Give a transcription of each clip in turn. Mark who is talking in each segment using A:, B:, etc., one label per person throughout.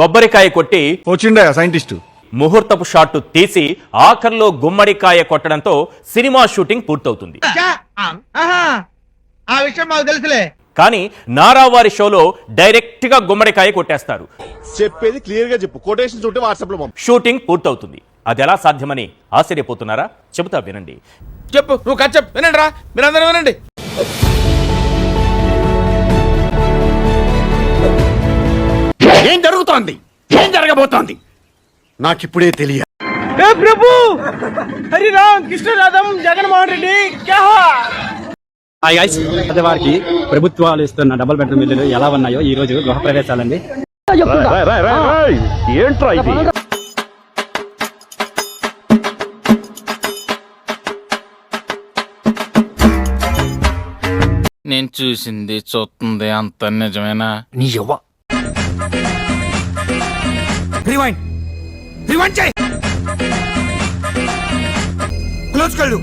A: కొబ్బరికాయ కొట్టి
B: వచ్చిండే సైంటిస్టు
A: ముహూర్తపు షాట్ తీసి ఆఖర్లో గుమ్మడికాయ కొట్టడంతో సినిమా షూటింగ్ పూర్తవుతుంది.
C: ఆ విషయం మాకు తెలుసులే.
A: కానీ నారావారి షోలో డైరెక్ట్ గా గుమ్మడికాయ కొట్టేస్తారు.
D: చెప్పేది క్లియర్ గా చెప్పు, కొటేషన్స్ ఉంటే వాట్సాప్ లో పంపు.
A: షూటింగ్ పూర్తవుతుంది. అది ఎలా సాధ్యమని ఆశ్చర్యపోతున్నారా? చెబుతా వినండి.
E: చెప్పు, నువ్వు కథ చెప్పు, వినండి రా, మీరందరూ వినండి.
D: ఏం జరుగుతోంది, ఏం జరగబోతోంది నాకిప్పుడే తెలియదు.
C: ప్రభు హరి రామ్ కృష్ణ రాధం జగన్మోహన్ రెడ్డి
F: వారికి ప్రభుత్వాలు ఇస్తున్న డబుల్ బెడ్రూమ్ ఇల్లులు ఎలా ఉన్నాయో ఈ రోజు గృహ ప్రవేశాలండి.
D: ఏంట్రా ఇది?
E: నేను చూసింది చూస్తుంది అంత నిజమేనా?
D: నీ యవ్వ రివైండ్ రివైండ్ చేయి. క్లోజ్ కళ్ళు.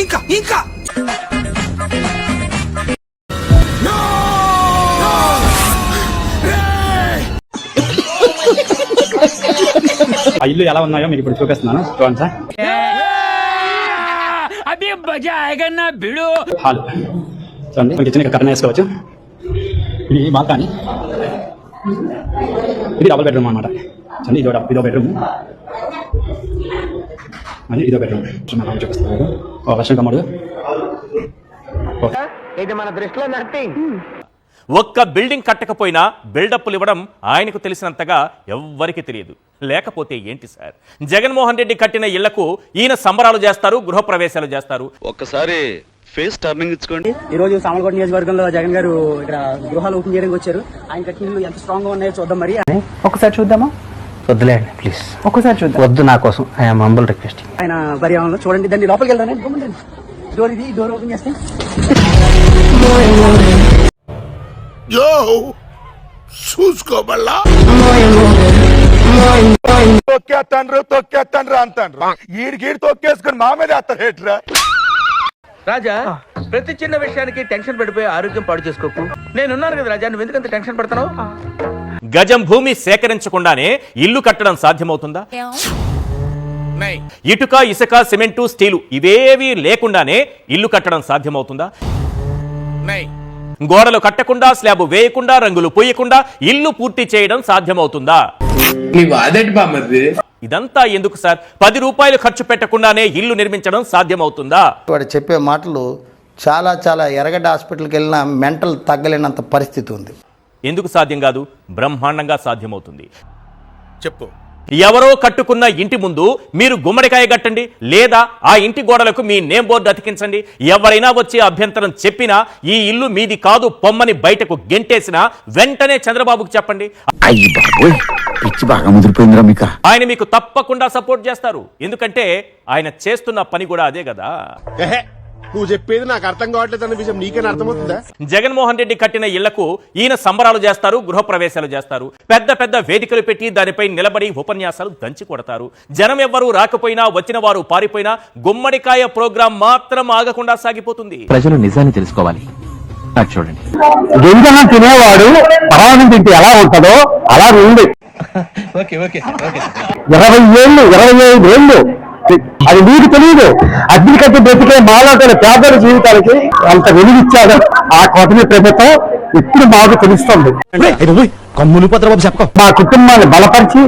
D: ఇంకా ఇంకా
F: ఆ ఇల్లు ఎలా ఉన్నాయో మీకు ఇప్పుడు చూపిస్తున్నాను, చూడండి సార్. హాల్ చూడండి, మీకు చిన్న కర్ణ వేసుకోవచ్చు. ఇది బాల్కనీ, ఇది డబుల్ బెడ్రూమ్ అనమాట. చూడండి, ఇదో బెడ్రూమ్, అది ఇదో బెడ్రూమ్ చూపిస్తున్నాను. ఒక వర్షం కమ్మడు.
C: ఇది మన దృష్టిలో నథింగ్.
A: ఒక్క బిల్డింగ్ కట్టకపోయినా బిల్డప్లు ఇవ్వడం ఆయనకు తెలిసినంతగా ఎవ్వరికి తెలియదు. లేకపోతే ఏంటి సార్, జగన్మోహన్ రెడ్డి కట్టిన ఇళ్లకు ఈయన సంబరాలు చేస్తారు, గృహప్రవేశాలు చేస్తారు.
G: ఒక్కసారి ఫేస్ టర్నింగ్ ఇచ్చుకోండి.
F: ఈ రోజు సామలకోట నియోజకవర్గంలో జగన్ గారు ఇక్కడ గృహాలు ఓపెన్ చేయడానికి వచ్చారు. ఆయన కట్టిన ఇల్లు ఎంత స్ట్రాంగ్ గా ఉన్నాయో చూద్దాం. మరి
C: ఒకసారి చూద్దామా?
H: వద్దులేండి ప్లీజ్,
C: ఒక్కసారి చూద్దాం.
H: వద్దు, నా కోసం ఐఎమ్ హంబుల్ రిక్వెస్ట్.
F: ఆయన పర్యావరణంలో చూడండి, దాన్ని లోపలికి వెళ్దాం. డోర్ ఇది, డోర్ ఓపెన్ చేస్తే
D: చూసుకోబల్లా తొక్కేస్తాండ్రు అంటాండ్రు. ఈడికి తొక్కేసుకుని మా మీద వేస్తారు హేట్రా.
C: రాజా, ప్రతి చిన్న విషయానికి టెన్షన్ పడిపోయి ఆరోగ్యం పాడు చేసుకోకు. నేనున్నాను కదా రాజా, నువ్వు ఎందుకంత టెన్షన్ పడుతున్నావు?
A: గజం భూమి సేకరించకుండానే ఇల్లు కట్టడం సాధ్యమవుతుందా? ఇటుక, ఇసుక, సిమెంటు, స్టీలు ఇవేవి లేకుండానే ఇల్లు కట్టడం సాధ్యమవుతుందా? గోడలు కట్టకుండా, స్లాబ్ వేయకుండా, రంగులు పూయకుండా ఇల్లు పూర్తి చేయడం సాధ్యమవుతుందా? ఇదంతా ఎందుకు సార్? 10 రూపాయలు ఖర్చు పెట్టకుండానే ఇల్లు నిర్మించడం సాధ్యమవుతుందా?
H: వాడు చెప్పే మాటలు చాలా చాలా ఎరగడ్డ హాస్పిటల్కి వెళ్ళినా మెంటల్ తగ్గలేనంత పరిస్థితి ఉంది.
A: ఎందుకు సాధ్యం కాదు? బ్రహ్మాండంగా సాధ్యమవుతుంది.
D: చెప్పు.
A: ఎవరో కట్టుకున్న ఇంటి ముందు మీరు గుమ్మడికాయ కట్టండి, లేదా ఆ ఇంటి గోడలకు మీ నేమ్ బోర్డు అతికించండి. ఎవరైనా వచ్చి అభ్యంతరం చెప్పినా, ఈ ఇల్లు మీది కాదు పొమ్మని బయటకు గెంటేసినా వెంటనే చంద్రబాబుకు చెప్పండి.
G: పిచ్చి బాగా ముదిరిపోయిందిరా మీకు.
A: ఆయన మీకు తప్పకుండా సపోర్ట్ చేస్తారు. ఎందుకంటే ఆయన చేస్తున్న పని కూడా అదే కదా.
D: నువ్వు చెప్పేది నాకు అర్థం కావట్లేదు అన్న విషయం నీకేనా అర్థమవుతుందా?
A: జగన్మోహన్ రెడ్డి కట్టిన ఇళ్లకు ఈయన సంబరాలు చేస్తారు, గృహప్రవేశాలు చేస్తారు. పెద్ద పెద్ద వేదికలు పెట్టి దానిపై నిలబడి ఉపన్యాసాలు దంచి కొడతారు. జనం ఎవ్వరూ రాకపోయినా, వచ్చిన వారు పారిపోయినా గుమ్మడికాయ ప్రోగ్రాం మాత్రం ఆగకుండా సాగిపోతుంది.
G: ప్రజలు నిజాన్ని తెలుసుకోవాలి. నాకు చూడండి,
H: గింజనం తినేవాడు పరాణం తింటే ఎలా ఉంటుందో అలా ఉంది. 25 ఏళ్ళు అది మీకు తెలియదు. అగ్ని కట్టి బ్రతికే మాలాటల పేదల జీవితాలకి అంత వెలుగిచ్చాడు ఆ కొత్తని ప్రభుత్వం. ఇప్పుడు మాకు తెలుస్తుంది.
D: కమ్ములు పత్రబాబు చెప్ప
H: మా కుటుంబాన్ని బలపరిచి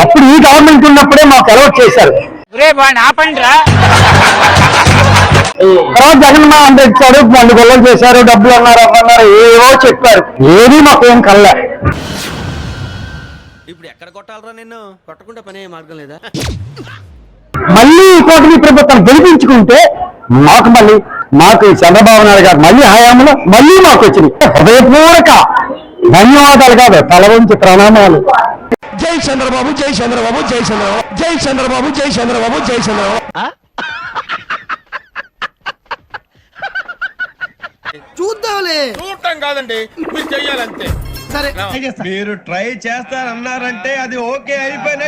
H: అప్పుడు ఈ గవర్నమెంట్ ఉన్నప్పుడే మాకు అలవాటు చేశారు. తర్వాత జగన్మోహన్ రెడ్డి ఇచ్చాడు, 2 గొల్లలు చేశారు, డబ్బులు అన్నారు, అన్నారు, ఏవో చెప్పారు. ఏది మాకేం కల్లా.
C: ఇప్పుడు ఎక్కడ కొట్టాలరా? నిన్ను కొట్టకుండా పనే మార్గం లేదా?
H: మళ్ళీ ఈ కూటమి ప్రభుత్వం గెలిపించుకుంటే మాకు చంద్రబాబు నాయుడు గారు మళ్ళీ హయాంలో మళ్ళీ మాకు వచ్చింది. హృదయపూర్వక ధన్యవాదాలు కాదు, తల వంచి ప్రణామాలు.
D: జై చంద్రబాబు, జై చంద్రబాబు, జై చంద్రబాబు, జై చంద్రబాబు, జై చంద్రబాబు, జై చంద్రబాబు.
C: చూద్దాంలే.
E: చూడటం కాదండి, మీరు చెయ్యాలంతే.
C: సరే,
E: మీరు ట్రై చేస్తారన్నారంటే అది ఓకే అయిపోయిన